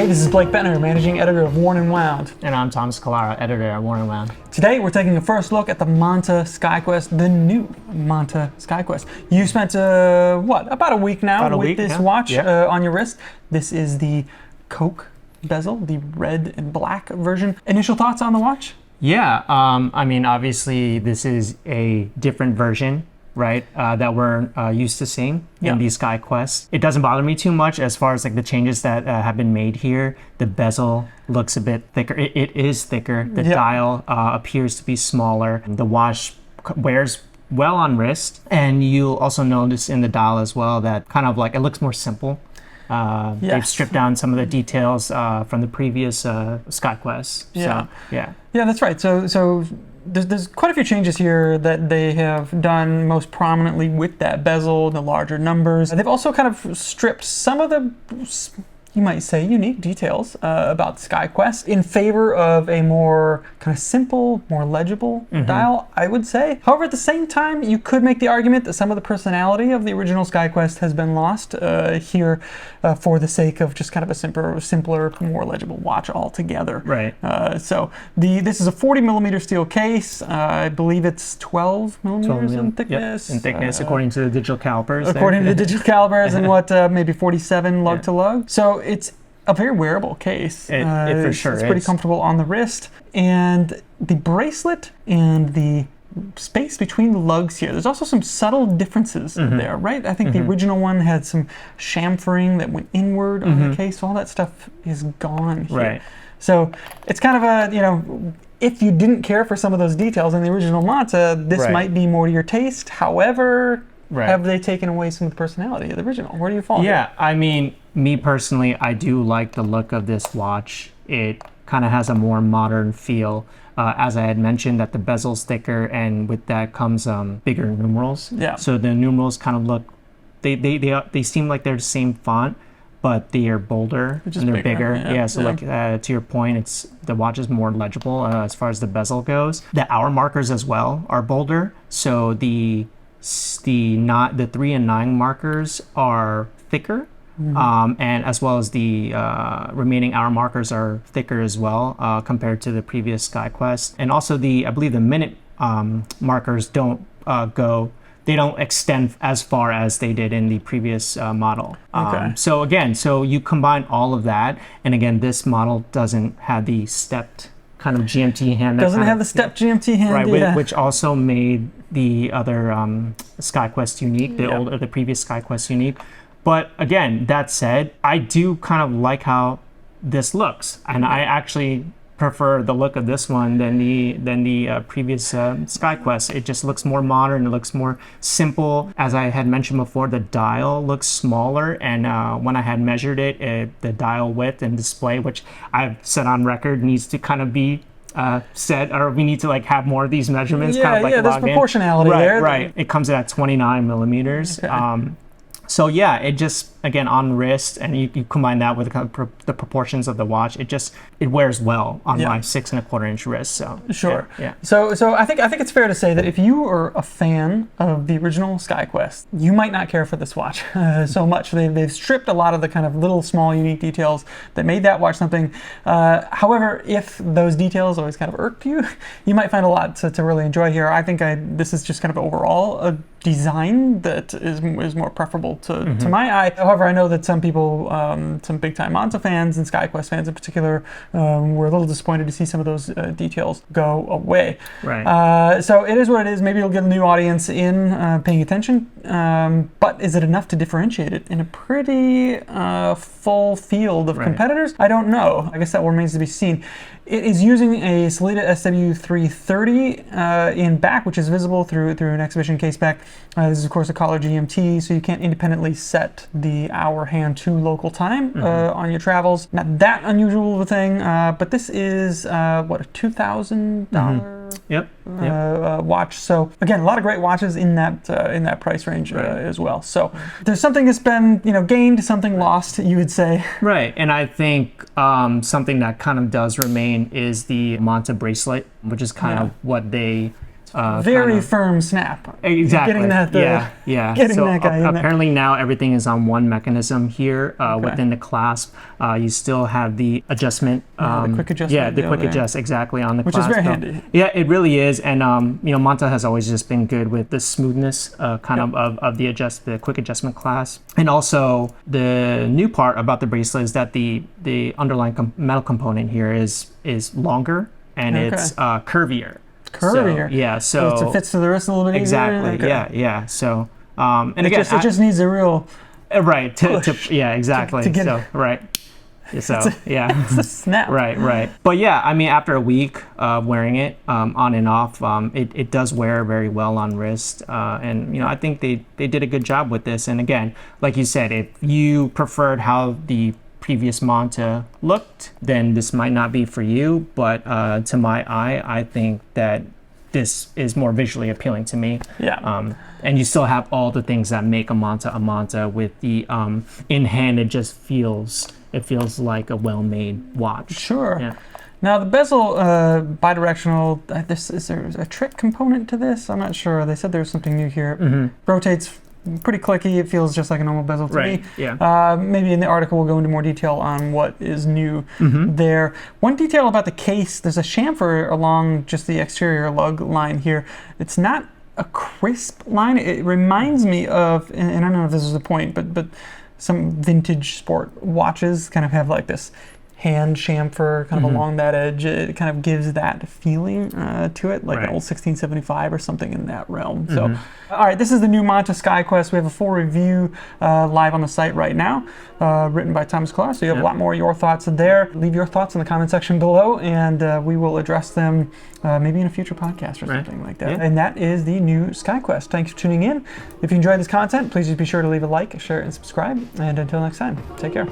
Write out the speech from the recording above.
Hey, this is Blake Benner, managing editor of Worn and Wound. And I'm Thomas Callara, editor at Worn and Wound. Today we're taking a first look at the Monta Skyquest, the new Monta Skyquest. You spent, about a week now with this watch on your wrist. This is the Coke bezel, the red and black version. Initial thoughts on the watch? Yeah, I mean, obviously this is a different version, right, that we're used to seeing in these Skyquests. It doesn't bother me too much as far as like the changes that have been made here. The bezel looks a bit thicker. It is thicker. The dial appears to be smaller. The watch wears well on wrist, and you'll also notice in the dial as well that kind of like it looks more simple. They've stripped down some of the details from the previous Skyquests. Yeah. So, yeah, that's right. So there's quite a few changes here that they have done, most prominently with that bezel, the larger numbers. They've also kind of stripped some of the, you might say, unique details about the Skyquest in favor of a more kind of simple, more legible dial, I would say. However, at the same time, you could make the argument that some of the personality of the original Skyquest has been lost here for the sake of just kind of a simpler, more legible watch altogether. Right. So this is a 40 millimeter steel case. I believe it's 12 millimeters in thickness. Yep. In thickness, according to the digital calipers. According to the digital calipers, and what maybe 47 lug to lug. So it's a very wearable case. It for sure It's pretty comfortable on the wrist. And the bracelet and the space between the lugs here, there's also some subtle differences there, right? I think the original one had some chamfering that went inward on the case. All that stuff is gone here. Right. So it's kind of a, if you didn't care for some of those details in the original Monta, this might be more to your taste. However, have they taken away some of the personality of the original? Where do you fall? Yeah, I mean, me personally, I do like the look of this watch. It kind of has a more modern feel. As I had mentioned, that the bezel's thicker, and with that comes bigger numerals. Yeah. So the numerals kind of look, they seem like they're the same font, but they are bolder and they're bigger. Yeah. So like to your point, the watch is more legible as far as the bezel goes. The hour markers as well are bolder. So the 3 and 9 markers are thicker. And as well as the remaining hour markers are thicker as well compared to the previous Skyquest. And also I believe the minute markers don't extend as far as they did in the previous model. So you combine all of that, and again, this model doesn't have the stepped kind of GMT hand. Doesn't have the stepped GMT hand, right? Which also made the other Skyquest unique, the previous Skyquest unique. But again, that said, I do kind of like how this looks, and I actually prefer the look of this one than the previous Skyquest. It just looks more modern. It looks more simple. As I had mentioned before, the dial looks smaller, and when I had measured it, the dial width and display, which I've said on record, needs to kind of be set, or we need to like have more of these measurements. There's proportionality there. Right. It comes in at 29 millimeters. So yeah, it just, again, on wrist, and you combine that with the proportions of the watch, it wears well on my 6 1/4 inch wrist. So sure. Yeah. So I think it's fair to say that if you are a fan of the original Skyquest, you might not care for this watch so much. They've stripped a lot of the kind of little small unique details that made that watch something. However, if those details always kind of irked you, you might find a lot to really enjoy here. I think this is just kind of overall a design that is more preferable to my eye. However, I know that some people, some big-time Monta fans and Skyquest fans in particular, were a little disappointed to see some of those details go away. Right. So it is what it is. Maybe you'll get a new audience in paying attention, but is it enough to differentiate it in a pretty full field of competitors? I don't know. I guess that remains to be seen. It is using a Sellita SW330 in back, which is visible through an exhibition case back. This is, of course, a collar GMT, so you can't independently set the hour hand to local time on your travels. Not that unusual of a thing, but this is, a $2,000 watch. So, again, a lot of great watches in that price range as well. So there's something that's been gained, something lost, you would say. Right, and I think something that kind of does remain is the Monta bracelet, which is kind of what they Very firm snap. Exactly. Getting that, getting so that guy in there. apparently now everything is on one mechanism here within the clasp. You still have the adjustment. The quick adjustment. Yeah, the quick adjust exactly on the which clasp. Which is very handy. Yeah, it really is. And Monta has always just been good with the smoothness of the quick adjustment clasp. And also the new part about the bracelet is that the underlying metal component here is longer and it's curvier. Curvier. So it fits to the wrist a little bit exactly. easier. Yeah. So and it again, it just needs a real right push exactly. To get so right. So it's a snap. Right. But yeah, I mean, after a week of wearing it on and off, it does wear very well on wrist, and I think they did a good job with this. And again, like you said, if you preferred how the previous Monta looked, then this might not be for you. But to my eye, I think that this is more visually appealing to me. Yeah. And you still have all the things that make a Monta with the in hand. It just feels like a well-made watch. Sure. Yeah. Now the bezel, bidirectional. Is there a trick component to this? I'm not sure. They said there was something new here. Mm-hmm. Rotates pretty clicky. It feels just like a normal bezel to me. Yeah. Maybe in the article we'll go into more detail on what is new there. One detail about the case: there's a chamfer along just the exterior lug line here. It's not a crisp line. It reminds me of, and I don't know if this is the point, but some vintage sport watches kind of have like this hand chamfer kind of along that edge. It kind of gives that feeling to it, like an old 1675 or something in that realm. So, all right, this is the new Monta Skyquest. We have a full review live on the site right now, written by Thomas Clark. So you have a lot more of your thoughts there. Leave your thoughts in the comment section below, and we will address them maybe in a future podcast or something like that. And that is the new Skyquest. Thanks for tuning in. If you enjoyed this content, please just be sure to leave a like, share, and subscribe. And until next time, take care.